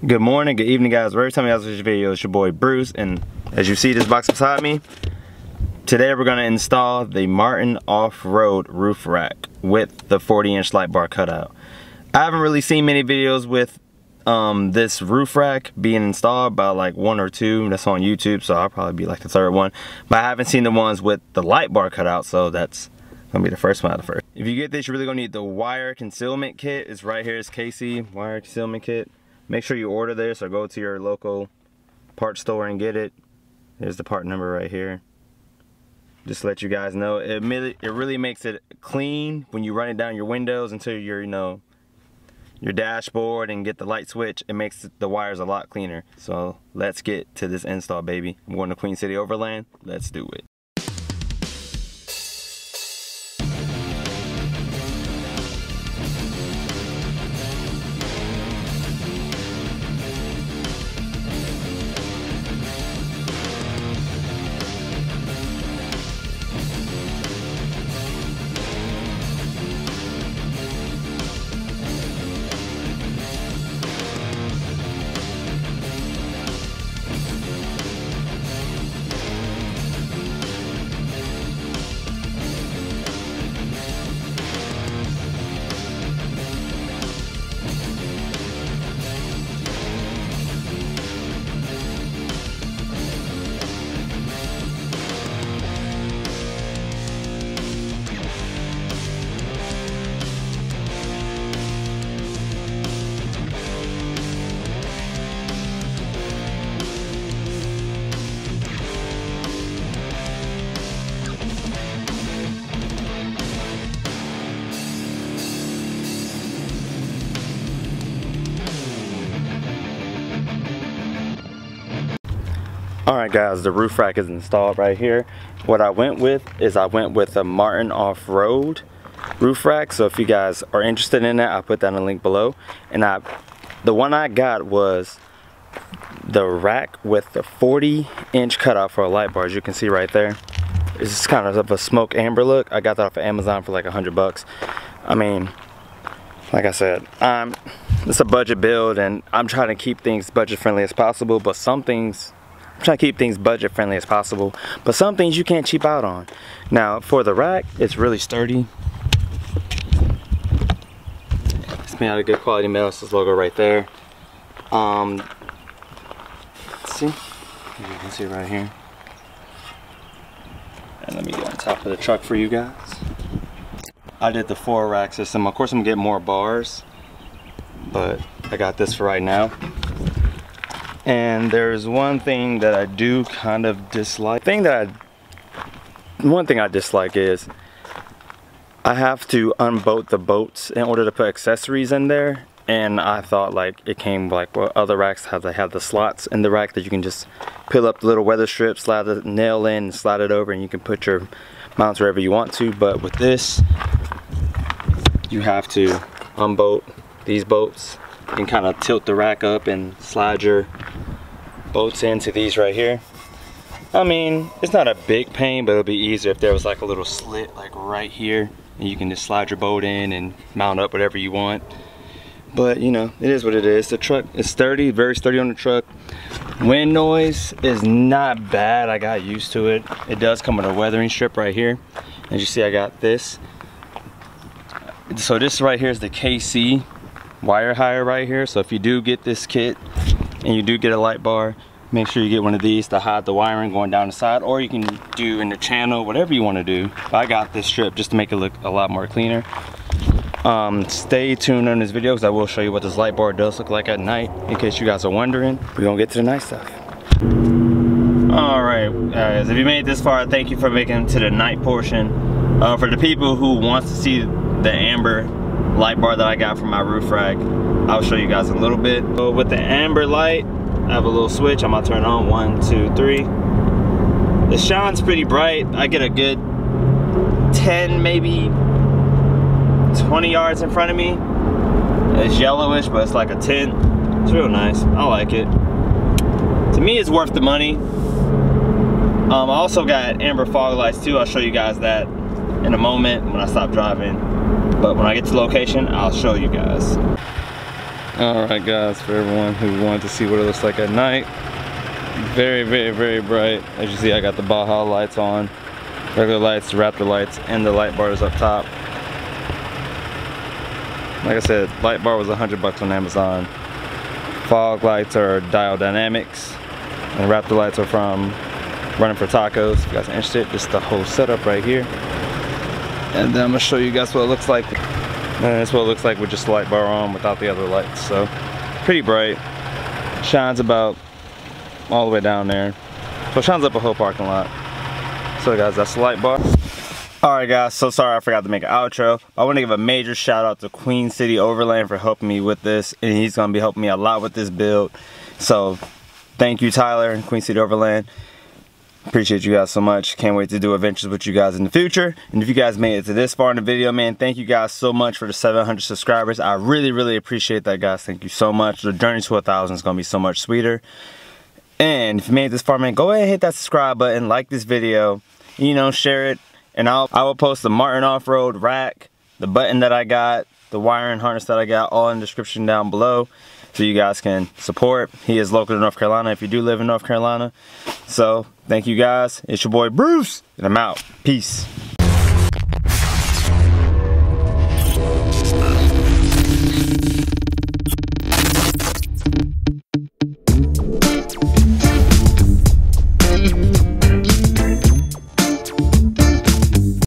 Good morning, good evening guys. Every time you guys watch this video, it's your boy Bruce, and as you see this box beside me, today we're going to install the Martin Off-Road roof rack with the 40-inch light bar cutout. I haven't really seen many videos with this roof rack being installed, about like one or two that's on YouTube, so I'll probably be like the third one. But I haven't seen the ones with the light bar cutout, so that's gonna be the first one out of the first. If you get this, you're really gonna need the wire concealment kit. It's right here, it's KC wire concealment kit. Make sure you order this or go to your local part store and get it. There's the part number right here. Just to let you guys know, it really makes it clean when you run it down your windows until your your dashboard and get the light switch. It makes the wires a lot cleaner. So let's get to this install, baby. I'm going to Queen City Overland. Let's do it. Alright guys, the roof rack is installed right here. What I went with is a Martin Off-Road roof rack. So if you guys are interested in that, I'll put that in the link below. And the one I got was the rack with the 40-inch cutout for a light bar. As you can see right there, it's just kind of a smoke amber look. I got that off of Amazon for like $100. I mean, like I said, it's a budget build and I'm trying to keep things budget friendly as possible, but some things I'm trying to keep things budget friendly as possible, but some things you can't cheap out on. Now for the rack, it's really sturdy. It's made out of good quality metal. It's this logo right there. Let's see, you can see right here. And let me get on top of the truck for you guys. I did the 4-rack system. Of course I'm gonna get more bars, but I got this for right now. And there's one thing that I do kind of dislike. One thing I dislike is I have to unbolt the bolts in order to put accessories in there. And I thought like it came like what other racks have. They have the slots in the rack that you can just peel up the little weather strip, slide the nail in, and slide it over, and you can put your mounts wherever you want to. But with this, you have to unbolt these bolts and kind of tilt the rack up and slide your bolts into these right here. I mean, it's not a big pain, but it'll be easier if there was like a little slit like right here and you can just slide your bolt in and mount up whatever you want. But you know, it is what it is. The truck is sturdy, very sturdy on the truck. Wind noise is not bad. I got used to it. It does come with a weathering strip right here. As you see, I got this. So this right here is the KC wire hire right here. So if you do get this kit and you do get a light bar, make sure you get one of these to hide the wiring going down the side, or you can do in the channel, whatever you want to do. But I got this strip just to make it look a lot more cleaner. Stay tuned on this video because I will show you what this light bar does look like at night, in case you guys are wondering. We're gonna get to the night stuff. Alright guys, if you made it this far, thank you for making it to the night portion. For the people who wants to see the amber light bar that I got from my roof rack, I'll show you guys a little bit. So with the amber light, I have a little switch. I'm gonna turn it on. 1, 2, 3. It shines pretty bright. I get a good 10, maybe 20 yards in front of me. It's yellowish, but it's like a tint. It's real nice. I like it. To me, it's worth the money. I also got amber fog lights too. I'll show you guys that in a moment when I stop driving. But when I get to the location, I'll show you guys. Alright guys, for everyone who wanted to see what it looks like at night, very, very, very bright. As you see, I got the Baja lights on, regular lights, the Raptor lights, and the light bars up top. Like I said, light bar was $100 on Amazon. Fog lights are Dial Dynamics, and Raptor lights are from Running for Tacos. If you guys are interested, this is the whole setup right here. And then I'm gonna show you guys what it looks like. And that's what it looks like with just the light bar on without the other lights. So pretty bright. Shines about all the way down there. So it shines up a whole parking lot. So guys, that's the light bar. Alright guys, so sorry I forgot to make an outro. I want to give a major shout out to Queen City Overland for helping me with this. And he's going to be helping me a lot with this build. So thank you, Tyler and Queen City Overland. Appreciate you guys so much. Can't wait to do adventures with you guys in the future. And if you guys made it to this far in the video, man, thank you guys so much for the 700 subscribers. I really, really appreciate that, guys. Thank you so much. The journey to 1,000 is going to be so much sweeter. And if you made it this far, man, go ahead and hit that subscribe button, like this video, you know, share it. And I will post the Martin Off-Road rack, the button that I got, the wiring harness that I got, all in the description down below. So you guys can support. He is local to North Carolina if you do live in North Carolina. So thank you guys. It's your boy Bruce, and I'm out. Peace.